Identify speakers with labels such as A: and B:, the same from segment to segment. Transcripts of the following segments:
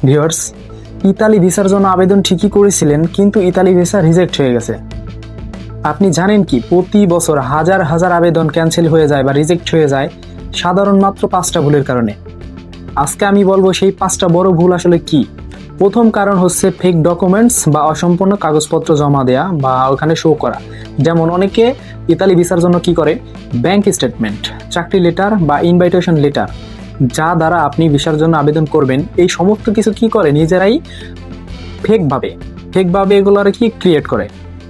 A: Viewers, Italy ভিসার জন্য আবেদন ঠিকই করেছিলেন, কিন্তু ইতালি ভিসা রিজেক্ট হয়ে গেছে। আপনি জানেন কি, প্রতি বছর হাজার হাজার আবেদন ক্যান্সেল হয়ে যায় বা রিজেক্ট হয়ে যায় সাধারণ মাত্র 5টা ভুলের কারণে। আজকে আমি বলবো সেই 5টা বড় ভুল আসলে কি। প্রথম কারণ হচ্ছে ফেক ডকুমেন্টস বা অসম্পূর্ণ কাগজপত্র জমা দেয়া বা ওখানে শো করা। যেমন অনেকে ইতালি ভিসার জন্য কি করে, ব্যাংক স্টেটমেন্ট, চাকরি লেটার বা ইনভাইটেশন লেটার, যা দ্বারা আপনি ভিসার জন্য আবেদন করবেন, এই সমস্ত কিছু কি করে, নিজেরাই ফেকভাবে এগুলোর কি ক্রিয়েট করে,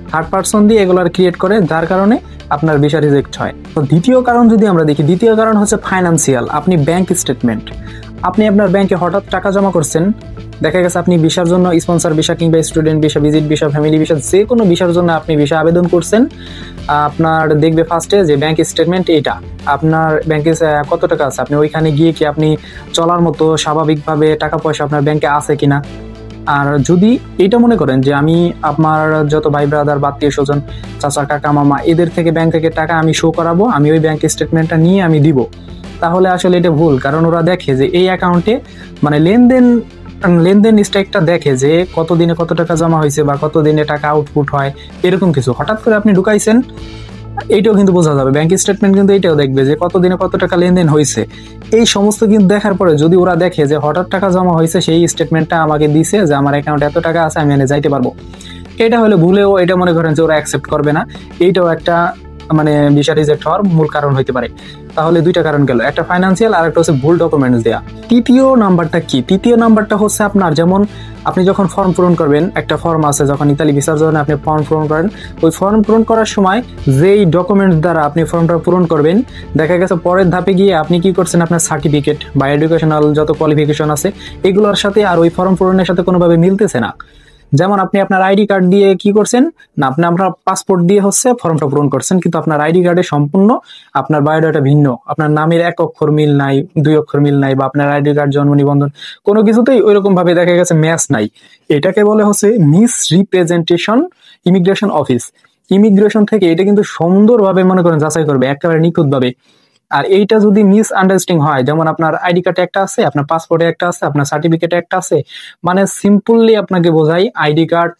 A: থার্ড পার্সন দিয়ে এগুলোর ক্রিয়েট করে, যার কারণে আপনার ভিসা রিজেক্ট হয়। তো দ্বিতীয় কারণ যদি আমরা দেখি, দ্বিতীয় কারণ হচ্ছে ফাইন্যান্সিয়াল। আপনি ব্যাংক স্টেটমেন্ট, আপনি আপনার ব্যাংকে হঠাৎ টাকা জমা করছেন, দেখা গেছে আপনি ভিসার জন্য স্পন্সর ভিসা কিংবা student visa, visit visa, family visa, যে কোনো ভিসার জন্য আপনি ভিসা আবেদন করছেন, আপনার দেখবে ফার্স্টে যে ব্যাংক স্টেটমেন্ট, এইটা আপনার ব্যাংকে কত টাকা আছে, আপনি ওইখানে গিয়ে কি আপনি চলার মতো স্বাভাবিকভাবে টাকা পয়সা আপনার ব্যাংকে আছে কিনা। আর যদি এইটা মনে করেন যে আমি আমার যত ভাই ব্রাদার বা আত্মীয় স্বজন, চাচা কাকা মামা, এদের থেকে ব্যাংক থেকে টাকা আমি শো করাবো, আমি ওই ব্যাংক স্টেটমেন্টটা নিয়ে আমি দিব, তাহলে আসলে এটা ভুল। কারণ ওরা দেখে যে এই অ্যাকাউন্টে মানে লেনদেন স্ট্যাকটা দেখে যে কত দিনে কত টাকা জমা হয়েছে বা কত দিনে টাকা আউটপুট হয়, এরকম কিছু। হঠাৎ করে আপনি ঢুকাইছেন, এইটাও কিন্তু বোঝা যাবে। ব্যাংক স্টেটমেন্ট কিন্তু এটাও দেখবে যে কত দিনে কত টাকা লেনদেন হয়েছে। এই সমস্ত কিন্তু দেখার পরে যদি ওরা দেখে যে হঠাৎ টাকা জমা হয়েছে, সেই স্টেটমেন্টটা আমাকে দিছে যে আমার অ্যাকাউন্টে এত টাকা আছে, আমি এনে যাইতে পারবো, এটা হলে ভুলেও এটা মনে করেন যে ওরা অ্যাকসেপ্ট করবে না। এইটাও একটা মানে ভিসা রিজেক্ট হওয়ার মূল কারণ হইতে পারে। তাহলে দুইটা কারণ গেল, একটা ফাইন্যান্সিয়াল আর একটা হচ্ছে ভুল ডকুমেন্টস দেয়া। তৃতীয় নাম্বারটা কি? তৃতীয় নাম্বারটা হচ্ছে আপনার, যেমন আপনি যখন ফর্ম পূরণ করবেন, একটা ফর্ম আছে যখন ইতালি ভিসার জন্য আপনি ফর্ম পূরণ করেন, ওই ফর্ম পূরণ করার সময় যেই ডকুমেন্টস দ্বারা আপনি ফর্মটা পূরণ করবেন, দেখা গেছে পরের ধাপে গিয়ে আপনি কি করছেন, আপনার সার্টিফিকেট বা এডুকেশনাল যত কোয়ালিফিকেশন আছে এগুলোর সাথে আর ওই ফর্ম পূরণের সাথে কোনোভাবে মিলতেছে না। যেমন আপনি আপনার আইডি কার্ড দিয়ে কি করছেন না, আপনি আপনার পাসপোর্ট দিয়ে হচ্ছে ফর্মটা পূরণ করছেন, কিন্তু আপনার আইডি কার্ডে সম্পূর্ণ আপনার বায়োডাটা ভিন্ন, আপনার নামের 1 অক্ষর মিল নাই, 2 অক্ষর মিল নাই, বা আপনার আইডি কার্ড, জন্ম নিবন্ধন, কোনো কিছুতেই ওইরকম ভাবে দেখা গেছে ম্যাচ নাই। এটাকে বলে হচ্ছে miss representation. Immigration office, immigration থেকে এটা কিন্তু সুন্দরভাবে মনে করেন যাচাই করবে, একেবারে নিখুঁত ভাবে। আর এইটা যদি মিস আন্ডারস্ট্যান্ডিং হয়, যেমন আপনার আইডি কার্ডে একটা আছে, আপনার পাসপোর্টে একটা আছে, আপনার সার্টিফিকেটে একটা আছে, মানে সিম্পলি আপনাকে বোঝাই, আইডি কার্ড,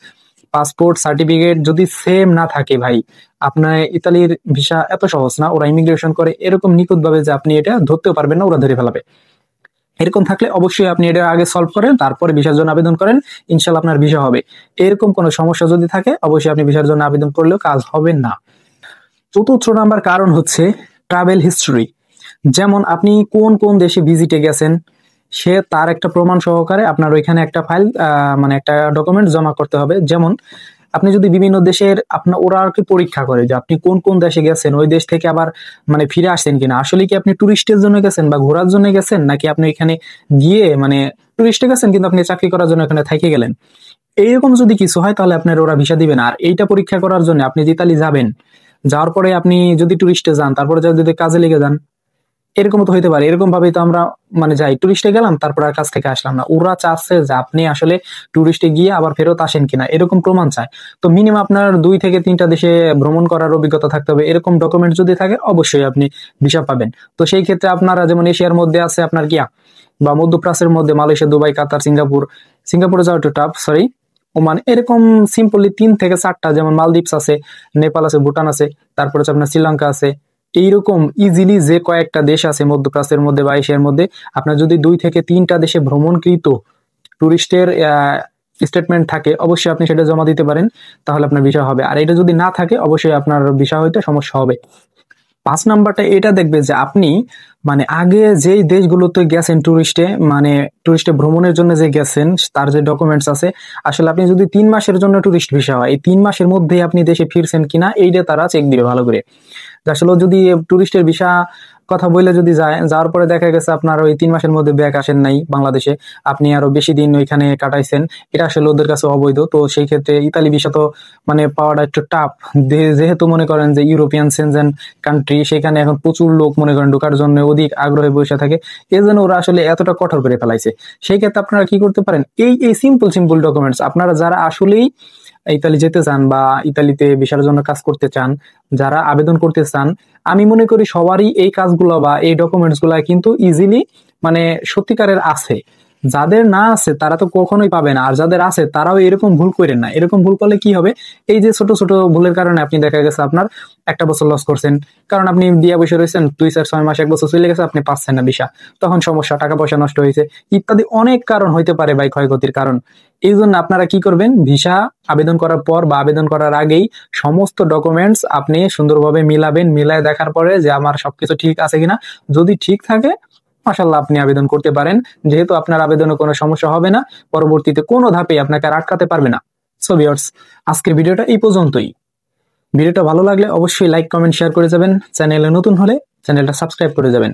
A: পাসপোর্ট, সার্টিফিকেট যদি সেম না থাকে ভাই, আপনার ইতালির ভিসা এত সহজ না। ওরা ইমিগ্রেশন করে এরকম নিখুঁত ভাবে যে আপনি এটা ধরতেও পারবেন না, ওরা ধরে ফেলাবে। এরকম থাকলে অবশ্যই আপনি এটা আগে সলভ করেন, তারপরে ভিসার জন্য আবেদন করেন, ইনশাল্লাহ আপনার ভিসা হবে। এরকম কোনো সমস্যা যদি থাকে, অবশ্যই আপনি ভিসার জন্য আবেদন করলেও কাজ হবে না। চতুর্থ নাম্বার কারণ হচ্ছে ট্রাভেল হিস্ট্রি। যেমন আপনি কোন কোন দেশে ভিজিটে গেছেন, সে তার একটা প্রমাণ সহকারে আপনার ওইখানে একটা ফাইল মানে একটা ডকুমেন্ট জমা করতে হবে। যেমন আপনি যদি বিভিন্ন দেশের আপনার, ওরা আর কি পরীক্ষা করে যে আপনি কোন কোন দেশে গেছেন, ওই দেশ থেকে আবার মানে ফিরে আসছেন কিনা, আসলে কি আপনি টুরিস্টের জন্য গেছেন বা ঘোরার জন্য গেছেন, নাকি আপনি এখানে গিয়ে মানে টুরিস্টে গেছেন কিন্তু আপনি চাকরি করার জন্য এখানে থেকে গেলেন। এইরকম যদি কিছু হয় তাহলে আপনার ওরা ভিসা দিবে না। আর এইটা পরীক্ষা করার জন্য আপনি ইতালি যাবেন, যাওয়ার পরে আপনি যদি টুরিস্টে যান, তারপরে যদি কাজে লেগে যান, এরকম তো হইতে পারে। এরকম ভাবেই তো আমরা মানে যাই, টুরিস্টে গেলাম তারপর আর কাজ থেকে আসলাম না। ওরা চাচ্ছে যে আপনি আসলে টুরিস্টে গিয়ে আবার ফেরত আসেন কিনা, এরকম প্রমাণ চায়। তো মিনিমাম আপনার 2 থেকে 3টা দেশে ভ্রমণ করার অভিজ্ঞতা থাকতে হবে। এরকম ডকুমেন্ট যদি থাকে অবশ্যই আপনি ভিসা পাবেন। তো সেই ক্ষেত্রে আপনারা যেমন এশিয়ার মধ্যে আছে আপনার গিয়া, বা মধ্যপ্রাচ্যের মধ্যে মালয়েশিয়া, দুবাই, কাতার, সিঙ্গাপুরে যাওয়া একটু টাফ, ওমান, এরকম সিম্পলি 3 থেকে 4টা, যেমন মালদ্বীপস আছে, নেপাল আছে, ভুটান আছে, তারপরে হচ্ছে আপনার শ্রীলঙ্কা আছে। এইরকম ইজিলি যে কয়েকটা দেশ আছে মধ্যপ্রাচ্যের মধ্যে বা এশিয়ার মধ্যে, আপনার যদি 2 থেকে 3টা দেশে ভ্রমণকৃত টুরিস্টের স্টেটমেন্ট থাকে, অবশ্যই আপনি সেটা জমা দিতে পারেন, তাহলে আপনার ভিসা হবে। আর এটা যদি না থাকে, অবশ্যই আপনার ভিসা হইতে সমস্যা হবে। 5 নাম্বারটা এটা দেখবে যে আপনি মানে আগে যেই দেশগুলোতে গেছেন টুরিস্টে ভ্রমণের জন্য যে গেছেন, তার যে ডকুমেন্টস আছে, আসলে আপনি যদি 3 মাসের জন্য টুরিস্ট ভিসা হয়, এই 3 মাসের মধ্যে আপনি দেশে ফিরছেন কিনা, এইটা তারা চেক দিবে ভালো করে। আসলে যদি টুরিস্টের ভিসা কথা বলে যদি যাওয়ার পরে দেখা গেছে আপনার ওই 3 মাসের মধ্যে ব্যাক আসেন নাই বাংলাদেশে, আপনি আরো বেশি দিন ওইখানে কাটাইছেন, এটা আসলে ওদের কাছে অবৈধ। তো সেই ক্ষেত্রে ইতালি ভিসা তো মানে পাওয়াটা একটু টাফ, যেহেতু মনে করেন যে ইউরোপিয়ান সেনজেন কান্ট্রি, সেখানে এখন প্রচুর লোক মনে করেন ঢোকার জন্য অধিক আগ্রহে বসে থাকে, এই জন্য ওরা আসলে এতটা কঠোর করে ফেলাইছে। সেই ক্ষেত্রে আপনারা কি করতে পারেন, এই সিম্পল ডকুমেন্টস, আপনারা যারা আসলেই ইতালি যেতে চান বা ইতালিতে ভিসার জন্য কাজ করতে চান, যারা আবেদন করতে চান, আমি মনে করি সবারই এই কাজগুলো বা এই ডকুমেন্টস গুলা কিন্তু ইজিলি মানে সত্যিকারের আছে। যাদের না আছে তারা তো কখনোই পাবে না, আর যাদের আছে তারাও এরকম ভুল করেন না। এরকম ভুল করলে কি হবে, এই যে ছোট ছোট ভুলের কারণে আপনি দেখা গেছে আপনার একটা বছর লস করছেন, কারণ আপনি দিয়া বসে রয়েছেন 2 4 6 মাস 1 বছর চলে গেছে, আপনি পাচ্ছেন না ভিসা, তখন সমস্যা, টাকা পয়সা নষ্ট হয়েছে ইত্যাদি অনেক কারণ হইতে পারে ভাই, ক্ষয়ক্ষতির কারণ। এই জন্য আপনারা কি করবেন, ভিসা আবেদন করার পর বা আবেদন করার আগেই সমস্ত ডকুমেন্টস আপনি সুন্দরভাবে মিলাবেন, মিলায় দেখার পরে যে আমার সবকিছু ঠিক আছে কিনা, যদি ঠিক থাকে মাশাআল্লাহ আপনি আবেদন করতে পারেন, যেহেতু আপনার আবেদনে কোনো সমস্যা হবে না, পরবর্তীতে কোনো ধাপে আপনাকে আর আটকাতে পারবে না। সো ভিউয়ার্স, আজকের ভিডিওটা এই পর্যন্তই। ভিডিওটা ভালো লাগলে অবশ্যই লাইক কমেন্ট শেয়ার করে যাবেন, চ্যানেলে নতুন হলে চ্যানেলটা সাবস্ক্রাইব করে যাবেন।